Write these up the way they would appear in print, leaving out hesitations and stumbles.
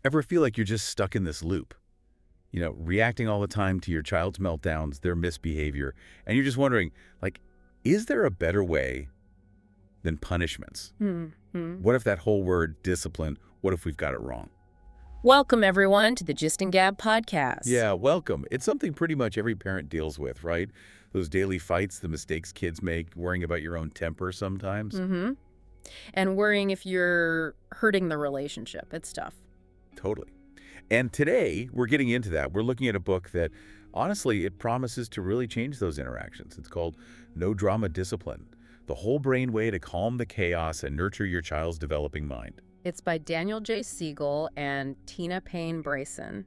Ever feel like you're just stuck in this loop? Reacting all the time to your child's meltdowns, their misbehavior, and you're just wondering, like, is there a better way than punishments? Mm-hmm. What if that whole word discipline, what if we've got it wrong? Welcome, everyone, to the Gist Gab podcast. Yeah, welcome. It's something pretty much every parent deals with, right? Those daily fights, the mistakes kids make, worrying about your own temper sometimes. Mm-hmm. And worrying if you're hurting the relationship. It's tough. Totally. And today, we're getting into that. We're looking at a book that, honestly, it promises to really change those interactions. It's called No Drama Discipline, the whole brain way to calm the chaos and nurture your child's developing mind. It's by Daniel J. Siegel and Payne Bryson.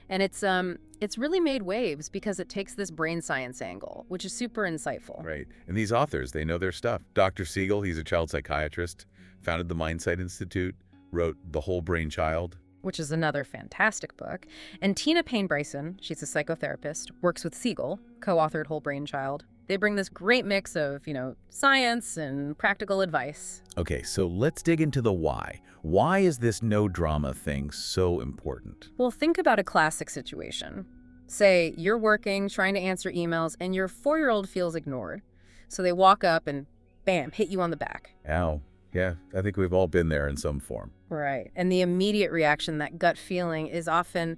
And it's really made waves because it takes this brain science angle, which is super insightful. Right. And these authors, they know their stuff. Dr. Siegel, he's a child psychiatrist, founded the Mindsight Institute, wrote The Whole Brain Child, which is another fantastic book. And Payne Bryson, she's a psychotherapist, works with Siegel, co-authored Whole Brain Child. They bring this great mix of, science and practical advice. Okay, so let's dig into the why. Why is this no drama thing so important? Well, think about a classic situation. Say you're working, trying to answer emails, and your 4-year-old feels ignored. So they walk up and, bam, hit you on the back. Ow. Yeah, I think we've all been there in some form. Right. And the immediate reaction, that gut feeling, is often,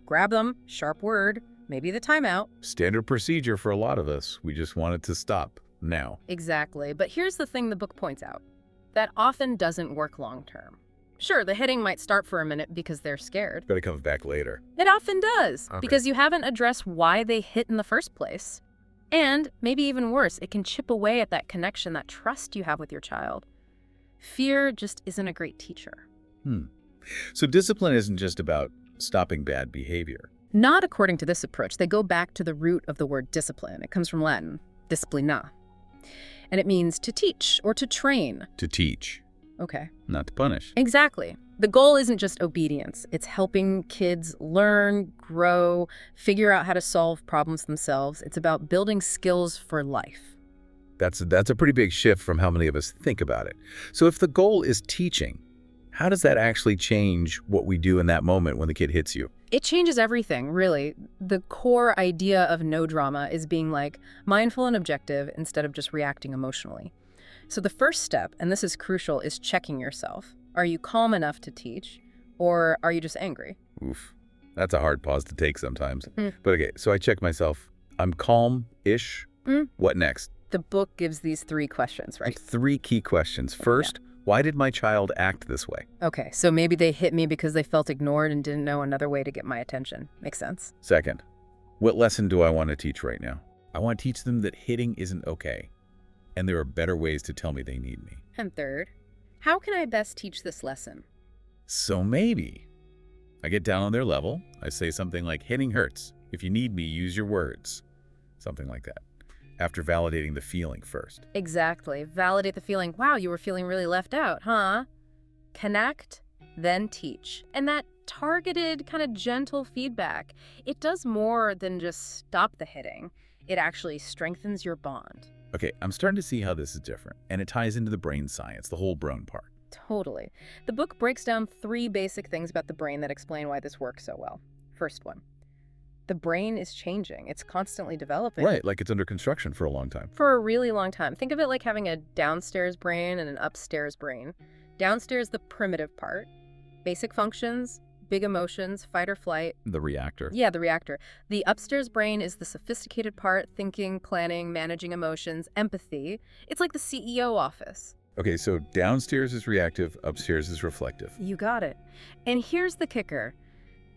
grab them, sharp word, maybe the timeout. Standard procedure for a lot of us. We just want it to stop now. Exactly. But here's the thing the book points out. That often doesn't work long term. Sure, the hitting might start for a minute because they're scared. But it comes back later. It often does, Okay. because you haven't addressed why they hit in the first place. And maybe even worse, it can chip away at that connection, that trust you have with your child. Fear just isn't a great teacher. So discipline isn't just about stopping bad behavior. Not according to this approach. They go back to the root of the word discipline. It comes from Latin, disciplina. And it means to teach or to train. To teach, Okay. not to punish. Exactly. The goal isn't just obedience. It's helping kids learn, grow, figure out how to solve problems themselves. It's about building skills for life. That's a pretty big shift from how many of us think about it. So if the goal is teaching, how does that actually change what we do in that moment when the kid hits you? It changes everything, really. The core idea of no drama is being mindful and objective instead of just reacting emotionally. So the first step, and this is crucial, is checking yourself. Are you calm enough to teach, or are you just angry? Oof, that's a hard pause to take sometimes. But okay, so I check myself. I'm calm-ish. What next? The book gives these 3 questions, right? 3 key questions. First, why did my child act this way? Okay, so maybe they hit me because they felt ignored and didn't know another way to get my attention. Makes sense. Second, what lesson do I want to teach right now? I want to teach them that hitting isn't okay, and there are better ways to tell me they need me. And third, how can I best teach this lesson? So maybe I get down on their level. I say something like, hitting hurts. If you need me, use your words. Something like that. After validating the feeling first. Exactly. Validate the feeling. Wow, you were feeling really left out, huh? Connect, then teach. And that targeted, kind of gentle feedback, it does more than just stop the hitting. It actually strengthens your bond. Okay, I'm starting to see how this is different, and it ties into the brain science, the whole brain part. Totally. The book breaks down 3 basic things about the brain that explain why this works so well. First one. The brain is changing. It's constantly developing. Right, like it's under construction for a long time. For a really long time. Think of it like having a downstairs brain and an upstairs brain. Downstairs, the primitive part. Basic functions, big emotions, fight or flight. The reactor. Yeah, the reactor. The upstairs brain is the sophisticated part, thinking, planning, managing emotions, empathy. It's like the CEO office. Okay, so downstairs is reactive, upstairs is reflective. You got it. And here's the kicker.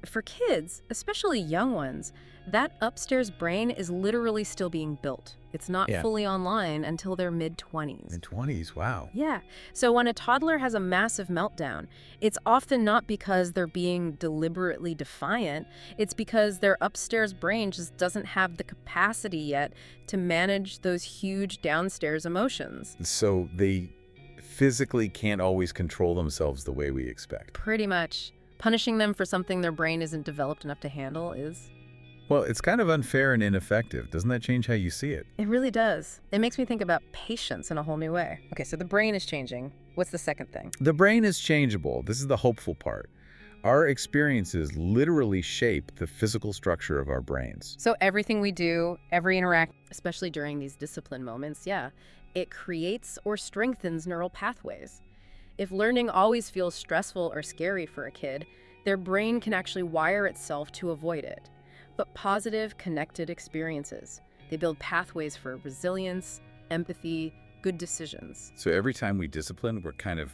For kids, especially young ones, that upstairs brain is literally still being built. It's not fully online until their mid-20s. Mid-20s, wow. Yeah. So when a toddler has a massive meltdown, it's often not because they're being deliberately defiant. It's because their upstairs brain just doesn't have the capacity yet to manage those huge downstairs emotions. So they physically can't always control themselves the way we expect. Pretty much. Punishing them for something their brain isn't developed enough to handle is... Well, it's kind of unfair and ineffective. Doesn't that change how you see it? It really does. It makes me think about patience in a whole new way. Okay, so the brain is changing. What's the second thing? The brain is changeable. This is the hopeful part. Our experiences literally shape the physical structure of our brains. So everything we do, every interact, especially during these discipline moments, yeah, it creates or strengthens neural pathways. If learning always feels stressful or scary for a kid, their brain can actually wire itself to avoid it. But positive, connected experiences, they build pathways for resilience, empathy, good decisions. So every time we discipline, we're kind of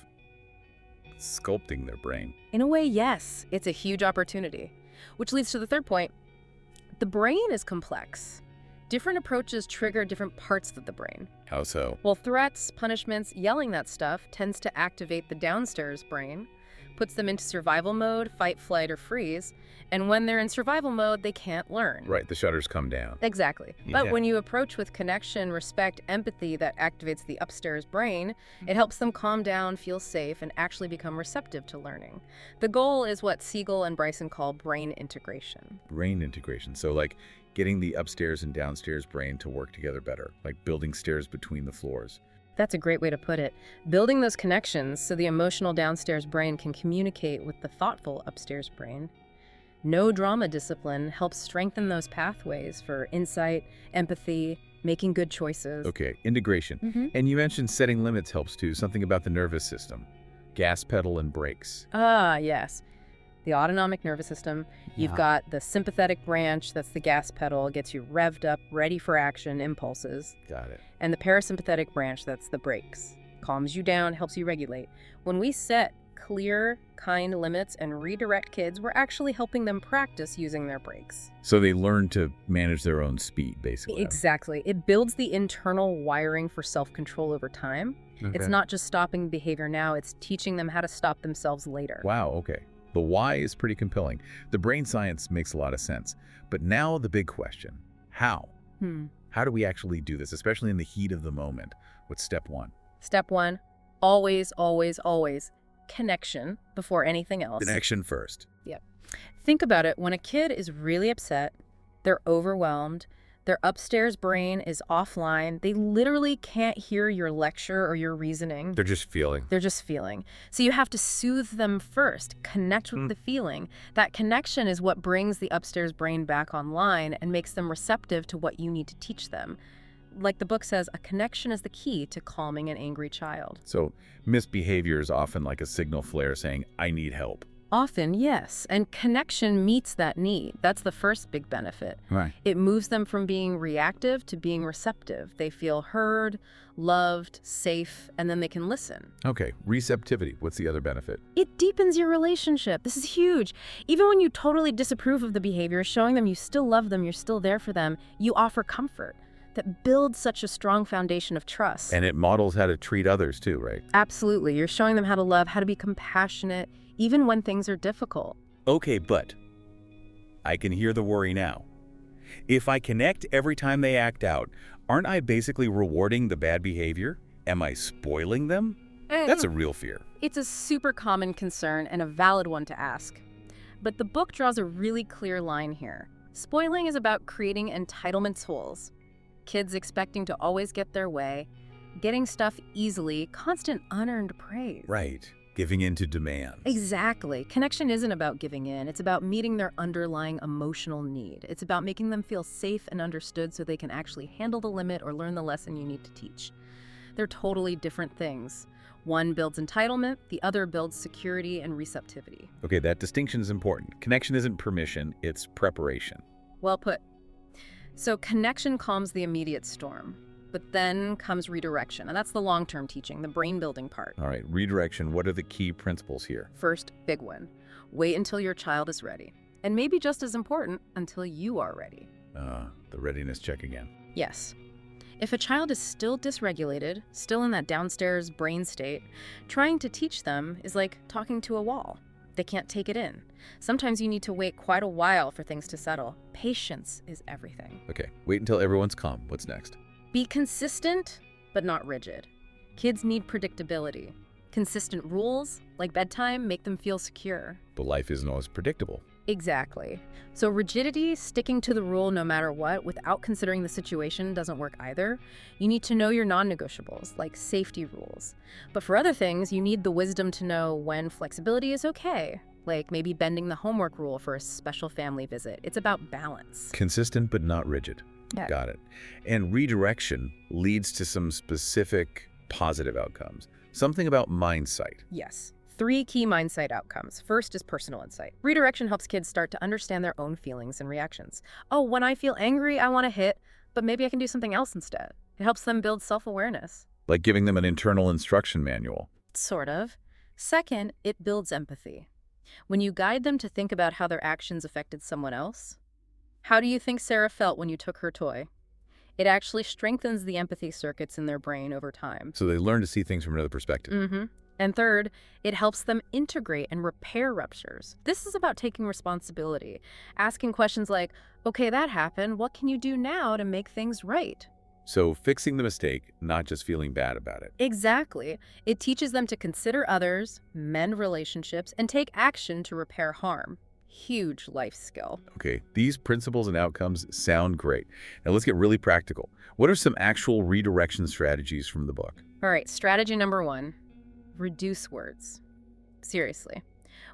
sculpting their brain. In a way, yes, it's a huge opportunity. Which leads to the third point. The brain is complex. Different approaches trigger different parts of the brain. How so? Well, threats, punishments, yelling that stuff tends to activate the downstairs brain, puts them into survival mode, fight, flight, or freeze. And when they're in survival mode, they can't learn. Right, the shutters come down. Exactly. Yeah. But when you approach with connection, respect, empathy that activates the upstairs brain, it helps them calm down, feel safe, and actually become receptive to learning. The goal is what Siegel and Bryson call brain integration. Brain integration. So like getting the upstairs and downstairs brain to work together better, like building stairs between the floors. That's a great way to put it. Building those connections so the emotional downstairs brain can communicate with the thoughtful upstairs brain. No drama discipline helps strengthen those pathways for insight, empathy, making good choices. Okay, integration. And you mentioned setting limits helps too, something about the nervous system. Gas pedal and brakes. Ah, yes. The autonomic nervous system. You've Yeah. got the sympathetic branch, that's the gas pedal, gets you revved up, ready for action, impulses. Got it. And the parasympathetic branch, that's the brakes. Calms you down, helps you regulate. When we set clear, kind limits and redirect kids, we're actually helping them practice using their brakes. So they learn to manage their own speed, basically. Exactly. It builds the internal wiring for self-control over time. It's Okay. not just stopping behavior now, it's teaching them how to stop themselves later. Wow, okay. The why is pretty compelling. The brain science makes a lot of sense. But now the big question, how? How do we actually do this, especially in the heat of the moment? What's step one? Step one, always, always, always connection before anything else. Connection first. Yep. Think about it. When a kid is really upset, they're overwhelmed, their upstairs brain is offline, they literally can't hear your lecture or your reasoning. They're just feeling. They're just feeling. So you have to soothe them first, connect with the feeling. That connection is what brings the upstairs brain back online and makes them receptive to what you need to teach them. Like the book says, a connection is the key to calming an angry child. So misbehavior is often like a signal flare saying, I need help. Often, yes. And connection meets that need. That's the first big benefit. Right. It moves them from being reactive to being receptive. They feel heard, loved, safe, and then they can listen. Okay, receptivity. What's the other benefit? It deepens your relationship. This is huge. Even when you totally disapprove of the behavior, showing them you still love them, you're still there for them, you offer comfort. That builds such a strong foundation of trust. And it models how to treat others too, right? Absolutely. You're showing them how to love, how to be compassionate, even when things are difficult. Okay, but I can hear the worry now. If I connect every time they act out, aren't I basically rewarding the bad behavior? Am I spoiling them? That's a real fear. It's a super common concern and a valid one to ask. But the book draws a really clear line here. Spoiling is about creating entitlement holes. Kids expecting to always get their way, getting stuff easily, constant unearned praise. Right. Giving in to demands. Exactly. Connection isn't about giving in. It's about meeting their underlying emotional need. It's about making them feel safe and understood so they can actually handle the limit or learn the lesson you need to teach. They're totally different things. One builds entitlement, the other builds security and receptivity. Okay, that distinction is important. Connection isn't permission, it's preparation. Well put. So connection calms the immediate storm, but then comes redirection, and that's the long-term teaching, the brain-building part. All right, redirection. What are the key principles here? First, big one. Wait until your child is ready. And maybe just as important, until you are ready. The readiness check again. Yes. If a child is still dysregulated, still in that downstairs brain state, trying to teach them is like talking to a wall. They can't take it in. Sometimes you need to wait quite a while for things to settle. Patience is everything. Okay, wait until everyone's calm. What's next? Be consistent, but not rigid. Kids need predictability. Consistent rules, like bedtime, make them feel secure. But life isn't always predictable. Exactly. So rigidity, sticking to the rule no matter what, without considering the situation, doesn't work either. You need to know your non-negotiables, like safety rules. But for other things, you need the wisdom to know when flexibility is okay, like maybe bending the homework rule for a special family visit. It's about balance. Consistent but not rigid. Yeah. Got it. And redirection leads to some specific positive outcomes. Something about mindsight. Yes. 3 key mindsight outcomes. First is personal insight. Redirection helps kids start to understand their own feelings and reactions. Oh, when I feel angry, I want to hit, but maybe I can do something else instead. It helps them build self-awareness. Like giving them an internal instruction manual. Sort of. Second, it builds empathy. When you guide them to think about how their actions affected someone else. How do you think Sarah felt when you took her toy? It actually strengthens the empathy circuits in their brain over time. So they learn to see things from another perspective. Mm-hmm. And third, it helps them integrate and repair ruptures. This is about taking responsibility, asking questions like, okay, that happened. What can you do now to make things right? So fixing the mistake, not just feeling bad about it. Exactly. It teaches them to consider others, mend relationships, and take action to repair harm. Huge life skill. Okay, these principles and outcomes sound great. Now let's get really practical. What are some actual redirection strategies from the book? All right, strategy number 1. Reduce words. Seriously.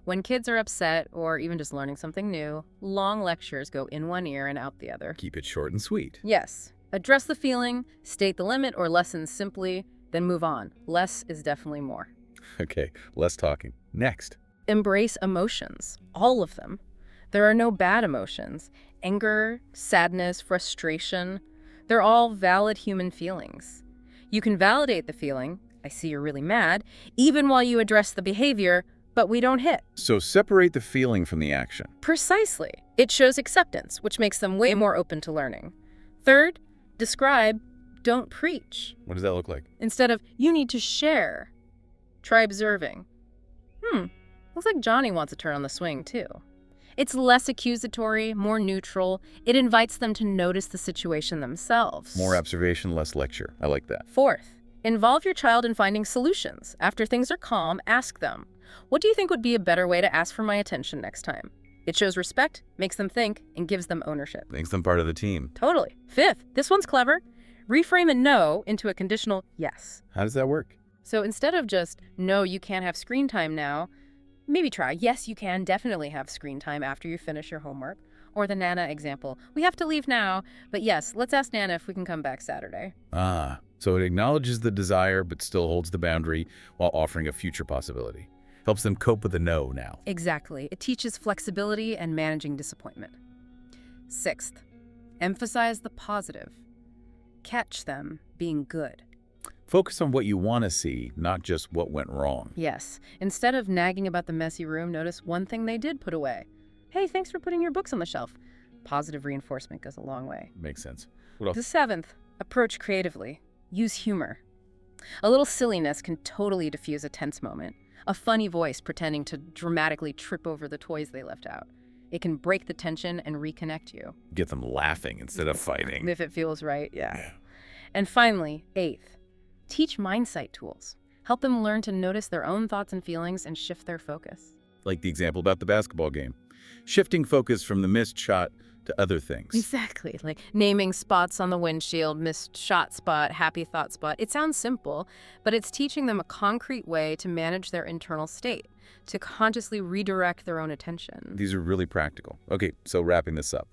When kids are upset or even just learning something new, long lectures go in one ear and out the other. Keep it short and sweet. Yes. Address the feeling, state the limit or lesson simply, then move on. Less is definitely more. Okay, less talking. Next. Embrace emotions. All of them. There are no bad emotions. Anger, sadness, frustration, they're all valid human feelings. You can validate the feeling, I see you're really mad, even while you address the behavior, but we don't hit. So separate the feeling from the action. Precisely. It shows acceptance, which makes them way more open to learning. Third, describe, don't preach. What does that look like? Instead of, you need to share, try observing. Looks like Johnny wants a turn on the swing, too. It's less accusatory, more neutral. It invites them to notice the situation themselves. More observation, less lecture. I like that. Fourth, involve your child in finding solutions. After things are calm, ask them, what do you think would be a better way to ask for my attention next time? It shows respect, makes them think, and gives them ownership. Makes them part of the team. Totally. Fifth, this one's clever. Reframe a no into a conditional yes. How does that work? So instead of just, no, you can't have screen time now, maybe try, yes, you can definitely have screen time after you finish your homework. Or the Nana example, we have to leave now, but yes, let's ask Nana if we can come back Saturday. So it acknowledges the desire but still holds the boundary while offering a future possibility. Helps them cope with the no now. Exactly. It teaches flexibility and managing disappointment. Sixth, emphasize the positive. Catch them being good. Focus on what you want to see, not just what went wrong. Yes. Instead of nagging about the messy room, notice one thing they did put away. Hey, thanks for putting your books on the shelf. Positive reinforcement goes a long way. Makes sense. What else? The seventh, approach creatively. Use humor. A little silliness can totally diffuse a tense moment. A funny voice pretending to dramatically trip over the toys they left out. It can break the tension and reconnect you. Get them laughing instead of fighting. If it feels right, yeah. And finally, eighth, teach mindsight tools. Help them learn to notice their own thoughts and feelings and shift their focus. Like the example about the basketball game. Shifting focus from the missed shot to other things. Exactly. Like naming spots on the windshield, missed shot spot, happy thought spot. It sounds simple, but it's teaching them a concrete way to manage their internal state, to consciously redirect their own attention. These are really practical. Okay, so wrapping this up.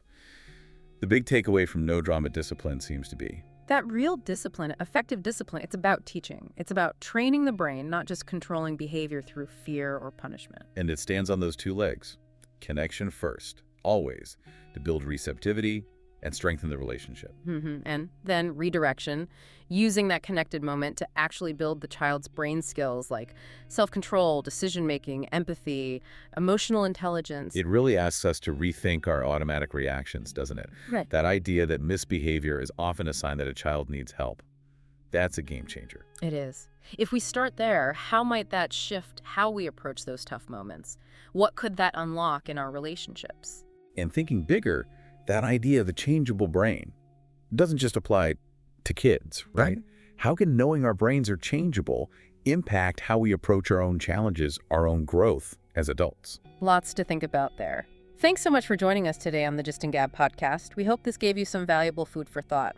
The big takeaway from no drama discipline seems to be that real discipline, effective discipline, it's about teaching. It's about training the brain, not just controlling behavior through fear or punishment. And it stands on those two legs. Connection first, always, to build receptivity and strengthen the relationship. And then redirection, using that connected moment to actually build the child's brain skills like self-control, decision-making, empathy, emotional intelligence. It really asks us to rethink our automatic reactions, doesn't it? Right. That idea that misbehavior is often a sign that a child needs help. That's a game changer. It is. If we start there, how might that shift how we approach those tough moments? What could that unlock in our relationships? And thinking bigger, that idea of the changeable brain doesn't just apply to kids, right? How can knowing our brains are changeable impact how we approach our own challenges, our own growth as adults? Lots to think about there. Thanks so much for joining us today on the Gist Gab podcast. We hope this gave you some valuable food for thought.